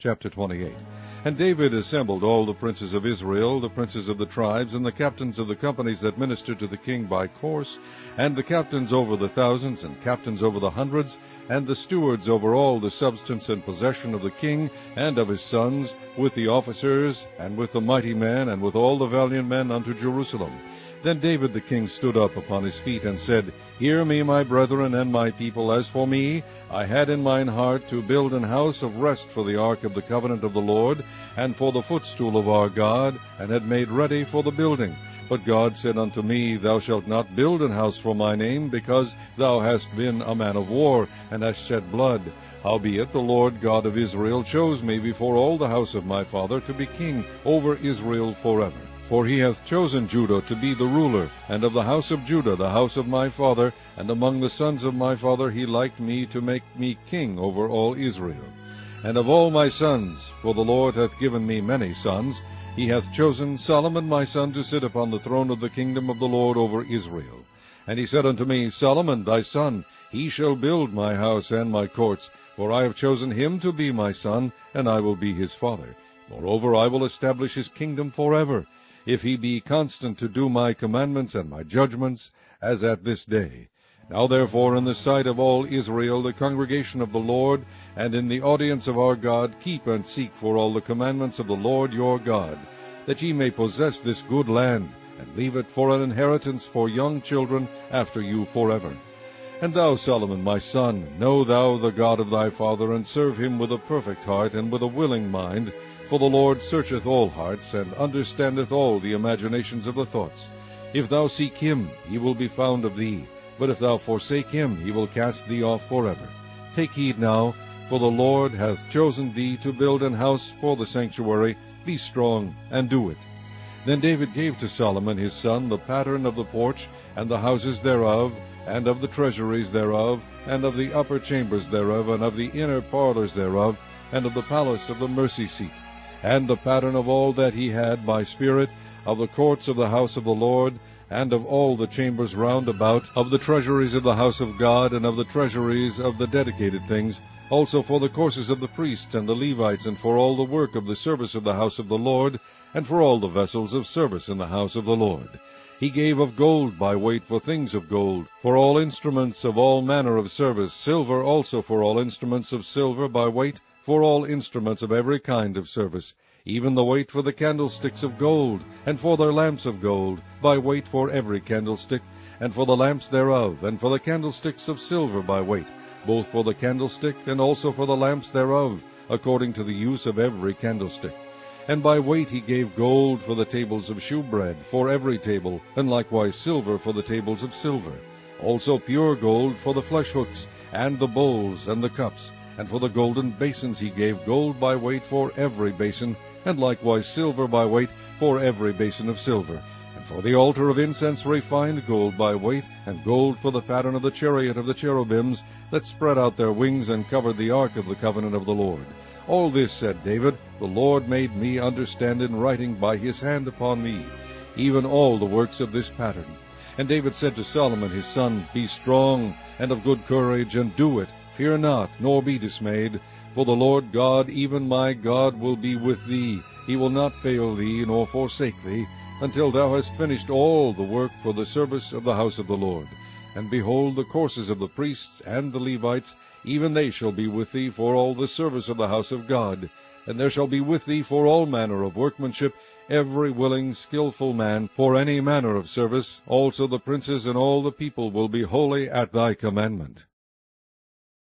Chapter 28. And David assembled all the princes of Israel, the princes of the tribes, and the captains of the companies that ministered to the king by course, and the captains over the thousands, and captains over the hundreds, and the stewards over all the substance and possession of the king and of his sons, with the officers, and with the mighty men, and with all the valiant men unto Jerusalem. Then David the king stood up upon his feet, and said, Hear me, my brethren and my people. As for me, I had in mine heart to build an house of rest for the ark of the covenant of the Lord, and for the footstool of our God, and had made ready for the building. But God said unto me, Thou shalt not build an house for my name, because thou hast been a man of war, and hast shed blood. Howbeit the Lord God of Israel chose me before all the house of my father to be king over Israel forever. For he hath chosen Judah to be the ruler, and of the house of Judah the house of my father, and among the sons of my father he liked me to make me king over all Israel. And of all my sons, for the Lord hath given me many sons, he hath chosen Solomon my son to sit upon the throne of the kingdom of the Lord over Israel. And he said unto me, Solomon thy son, he shall build my house and my courts, for I have chosen him to be my son, and I will be his father. Moreover, I will establish his kingdom forever, if he be constant to do my commandments and my judgments, as at this day. Now therefore, in the sight of all Israel, the congregation of the Lord, and in the audience of our God, keep and seek for all the commandments of the Lord your God, that ye may possess this good land, and leave it for an inheritance for young children after you forever. And thou, Solomon, my son, know thou the God of thy father, and serve him with a perfect heart and with a willing mind, for the Lord searcheth all hearts, and understandeth all the imaginations of the thoughts. If thou seek him, he will be found of thee, but if thou forsake him, he will cast thee off forever. Take heed now, for the Lord hath chosen thee to build an house for the sanctuary. Be strong, and do it. Then David gave to Solomon his son the pattern of the porch, and the houses thereof, and of the treasuries thereof, and of the upper chambers thereof, and of the inner parlors thereof, and of the palace of the mercy seat, and the pattern of all that he had by spirit, of the courts of the house of the Lord, and of all the chambers round about, of the treasuries of the house of God, and of the treasuries of the dedicated things, also for the courses of the priests and the Levites, and for all the work of the service of the house of the Lord, and for all the vessels of service in the house of the Lord. He gave of gold by weight for things of gold, for all instruments of all manner of service, silver also for all instruments of silver by weight, for all instruments of every kind of service, even the weight for the candlesticks of gold, and for their lamps of gold, by weight for every candlestick, and for the lamps thereof, and for the candlesticks of silver by weight, both for the candlestick and also for the lamps thereof, according to the use of every candlestick. And by weight he gave gold for the tables of shewbread, for every table, and likewise silver for the tables of silver. Also pure gold for the flesh hooks, and the bowls, and the cups. And for the golden basins he gave gold by weight for every basin, and likewise silver by weight for every basin of silver. And for the altar of incense refined gold by weight, and gold for the pattern of the chariot of the cherubims, that spread out their wings and covered the ark of the covenant of the Lord. All this, said David, the Lord made me understand in writing by his hand upon me, even all the works of this pattern. And David said to Solomon his son, Be strong, and of good courage, and do it. Fear not, nor be dismayed, for the Lord God, even my God, will be with thee. He will not fail thee, nor forsake thee, until thou hast finished all the work for the service of the house of the Lord. And behold, the courses of the priests and the Levites, even they shall be with thee for all the service of the house of God. And there shall be with thee for all manner of workmanship, every willing, skillful man, for any manner of service. Also the princes and all the people will be holy at thy commandment.